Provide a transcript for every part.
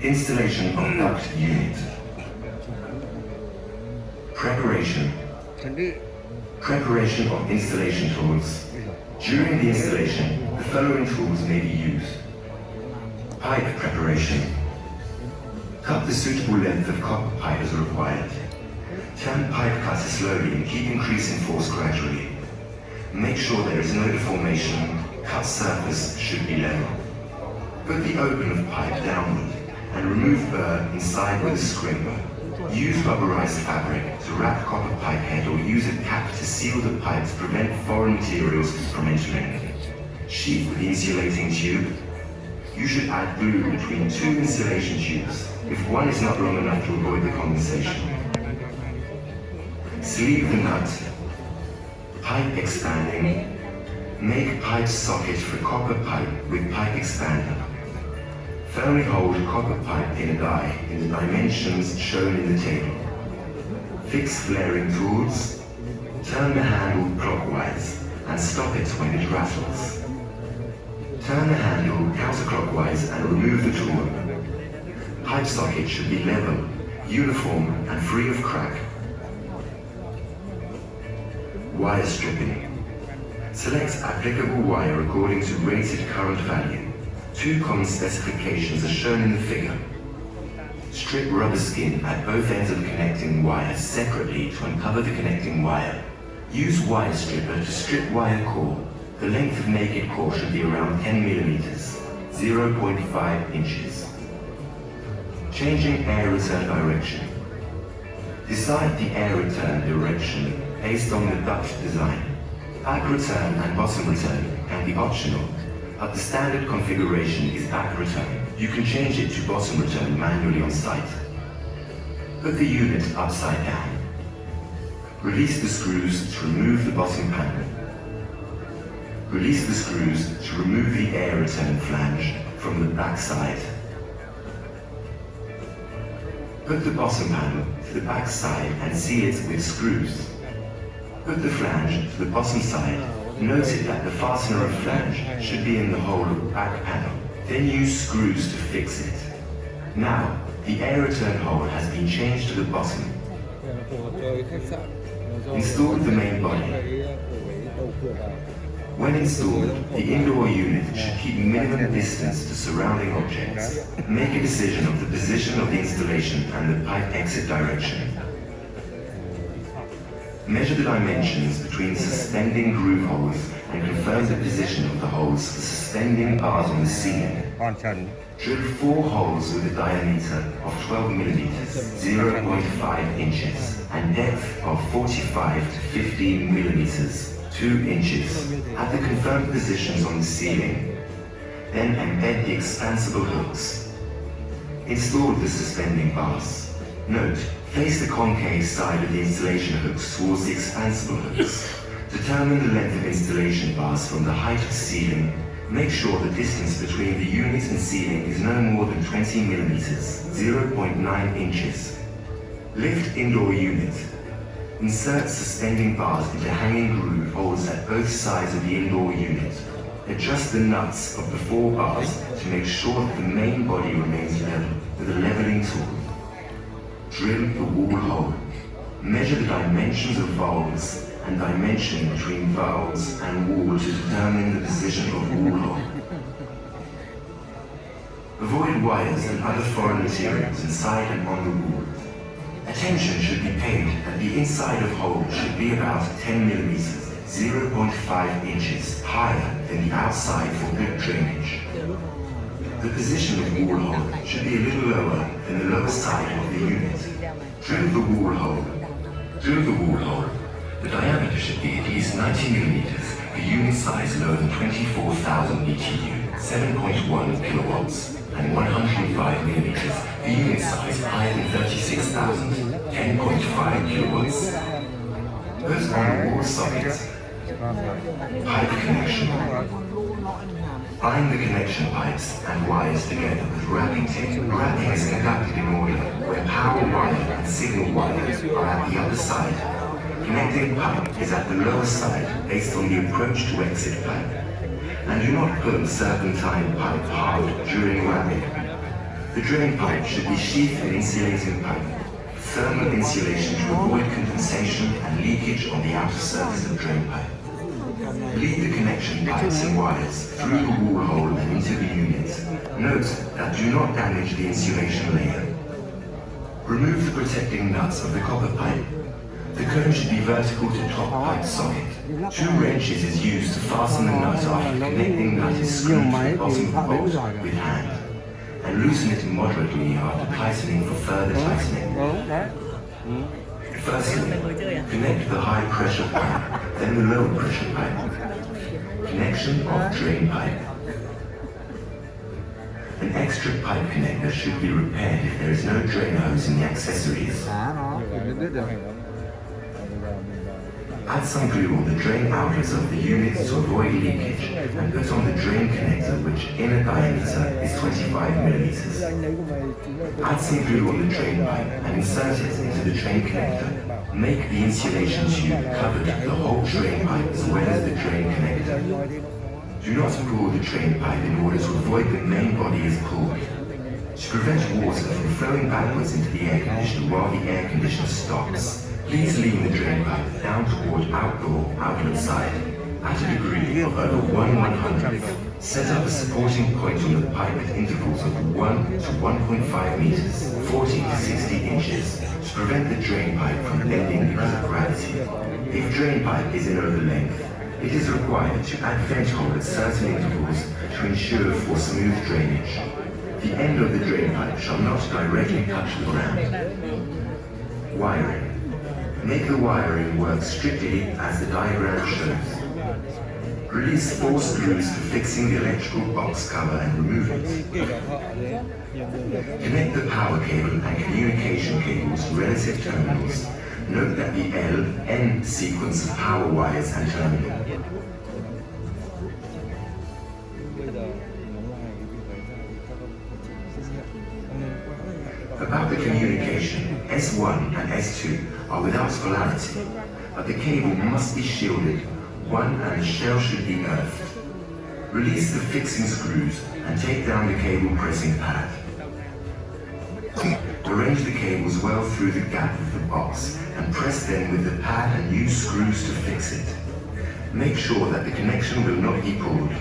Installation of duct unit. Preparation. Preparation of installation tools. During the installation, the following tools may be used. Pipe preparation. Cut the suitable length of copper pipe as required. Turn pipe cutter slowly and keep increasing force gradually. Make sure there is no deformation. Cut surface should be level. Put the open of pipe downward and remove burr inside with a scraper. Use rubberized fabric to wrap copper pipe head or use a cap to seal the pipe to prevent foreign materials from entering. Sheath with the insulating tube. You should add glue between two insulation tubes if one is not long enough to avoid the condensation. Sleeve the nut. Pipe expanding. Make pipe socket for copper pipe with pipe expander. Firmly hold copper pipe in a die in the dimensions shown in the table. Fix flaring tools. Turn the handle clockwise and stop it when it rattles. Turn the handle counterclockwise and remove the tool. Pipe socket should be level, uniform and free of crack. Wire stripping. Select applicable wire according to rated current value. Two common specifications are shown in the figure. Strip rubber skin at both ends of the connecting wire separately to uncover the connecting wire. Use wire stripper to strip wire core. The length of naked core should be around 10 millimeters, 0.5 inches. Changing air return direction. Decide the air return direction based on the duct design. Back return and bottom return can be optional, but the standard configuration is back return. You can change it to bottom return manually on site. Put the unit upside down. Release the screws to remove the bottom panel. Release the screws to remove the air return flange from the back side. Put the bottom panel to the back side and seal it with screws. Put the flange to the bottom side. Note that the fastener of flange should be in the hole of the back panel. Then use screws to fix it. Now, the air return hole has been changed to the bottom. Install the main body. When installed, the indoor unit should keep minimum distance to surrounding objects. Make a decision of the position of the installation and the pipe exit direction. Measure the dimensions between suspending groove holes and confirm the position of the holes for suspending bars on the ceiling. Drill 4 holes with a diameter of 12 millimeters, 0.5 inches, and depth of 45 to 15 millimeters, 2 inches, at the confirmed positions on the ceiling. Then embed the expansible hooks. Install the suspending bars. Note, place the concave side of the installation hooks towards the expansible hooks. Determine the length of installation bars from the height of the ceiling. Make sure the distance between the unit and ceiling is no more than 20 millimeters, 0.9 inches. Lift indoor unit. Insert suspending bars into hanging groove holes at both sides of the indoor unit. Adjust the nuts of the 4 bars to make sure that the main body remains level with a leveling tool. Drill the wall hole. Measure the dimensions of valves and dimension between valves and wall to determine the position of wall hole. Avoid wires and other foreign materials inside and on the wall. Attention should be paid that the inside of hole should be about 10 millimeters, 0.5 inches higher than the outside for good drainage. The position of wall hole should be a little lower than the lower side of the unit. Drill the wall hole. Drill the wall hole. The diameter should be at least 90 millimeters, the unit size lower than 24,000 BTU, 7.1 kilowatts, and 105 millimeters, the unit size higher than 36,000, 10.5 kilowatts. Put on wall socket. Pipe connection. Bind the connection pipes and wires together with wrapping tape. Wrapping is conducted in order where power wire and signal wires are at the other side. Connecting pipe is at the lower side based on the approach to exit pipe. And do not pull serpentine pipe hard during wrapping. The drain pipe should be sheathed in insulating pipe. Thermal insulation to avoid condensation and leakage on the outer surface of drain pipe. Lead the connection pipes and wires through the wall hole and into the unit. Note that do not damage the insulation layer. Remove the protecting nuts of the copper pipe. The cone should be vertical to top pipe socket. 2 wrenches is used to fasten the nut after the connecting nut is screwed to the bottom of the bolt with hand, and loosen it moderately after tightening for further tightening. Firstly, connect the high pressure pipe, then the low pressure pipe. Connection of drain pipe. An extra pipe connector should be repaired if there is no drain hose in the accessories. Add some glue on the drain outlets of the units to avoid leakage, and put on the drain connector, which inner diameter is 25 millimeters. Add some glue on the drain pipe and insert it into the drain connector. Make the insulation tube covered the whole drain pipe as well as the drain connector. Do not pull the drain pipe in order to avoid the main body is pulled. To prevent water from flowing backwards into the air conditioner while the air conditioner stops, please lean the drain pipe down toward outdoor outlet side at a degree of over 1/100th. Set up a supporting point on the pipe at intervals of 1 to 1.5 meters, 40 to 60 inches, to prevent the drain pipe from bending because of gravity. If drain pipe is in over length, it is required to add vent hole at certain intervals to ensure for smooth drainage. The end of the drain pipe shall not directly touch the ground. Wiring. Make the wiring work strictly as the diagram shows. Release 4 screws for fixing the electrical box cover and remove it. Connect the power cable and communication cables to relative terminals. Note that the L-N sequence of power wires and terminal. About the communication, S1 and S2 are without polarity, but the cable must be shielded, one and the shell should be earthed. Release the fixing screws and take down the cable pressing pad. Arrange the cables well through the gap of the box and press them with the pad and use screws to fix it. Make sure that the connection will not be pulled.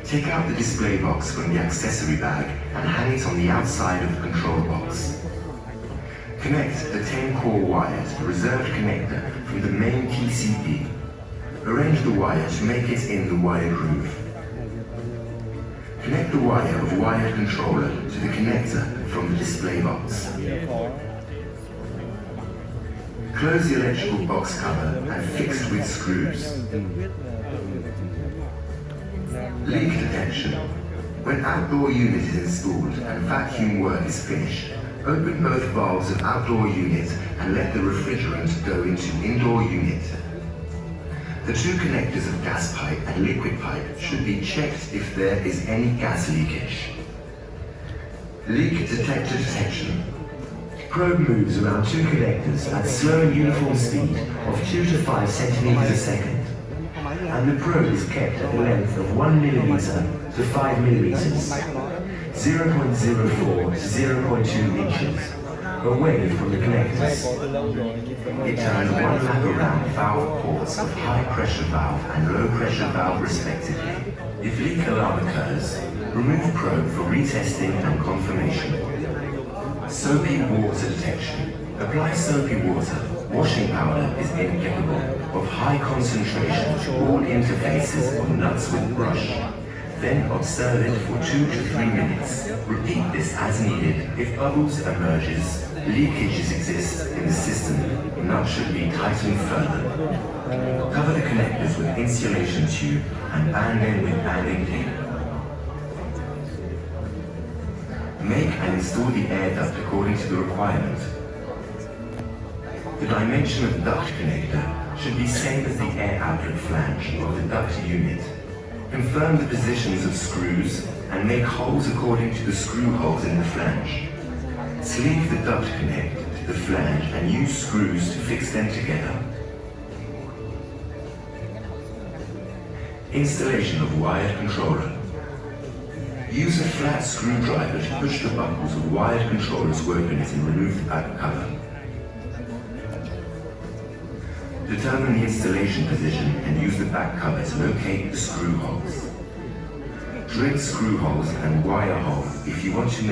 Take out the display box from the accessory bag and hang it on the outside of the control box. Connect the 10-core wire to the reserved connector from the main PCB. Arrange the wire to make it in the wire groove. Connect the wire of wired controller to the connector from the display box. Close the electrical box cover and fix with screws. Leak detection. When outdoor unit is installed and vacuum work is finished, open both valves of outdoor unit and let the refrigerant go into indoor unit. The 2 connectors of gas pipe and liquid pipe should be checked if there is any gas leakage. Leak detector detection. Probe moves around 2 connectors at slow and uniform speed of 2 to 5 centimeters a second. And the probe is kept at the length of 1 millimeter to 5 millimeters, 0.04 to 0.2 inches, away from the connectors. It turns 1 lap around valve ports of high pressure valve and low pressure valve respectively. If leak alarm occurs, remove probe for retesting and confirmation. Soapy water detection. Apply soapy water. Washing powder is inapplicable, of high concentration to all interfaces of nuts with brush. Then observe it for 2 to 3 minutes. Repeat this as needed. If bubbles emerges, leakages exist in the system, nut should be tightened further. Cover the connectors with insulation tube and band them with banding tape. Make and install the air duct according to the requirement. The dimension of the duct connector should be same as the air outlet flange of the duct unit. Confirm the positions of screws and make holes according to the screw holes in the flange. Sleeve the duct connect to the flange and use screws to fix them together. Installation of wired controller. Use a flat screwdriver to push the buckles of wired controllers to open it and remove the back cover. Determine the installation position and use the back cover to locate the screw holes. Drill screw holes and wire hole if you want to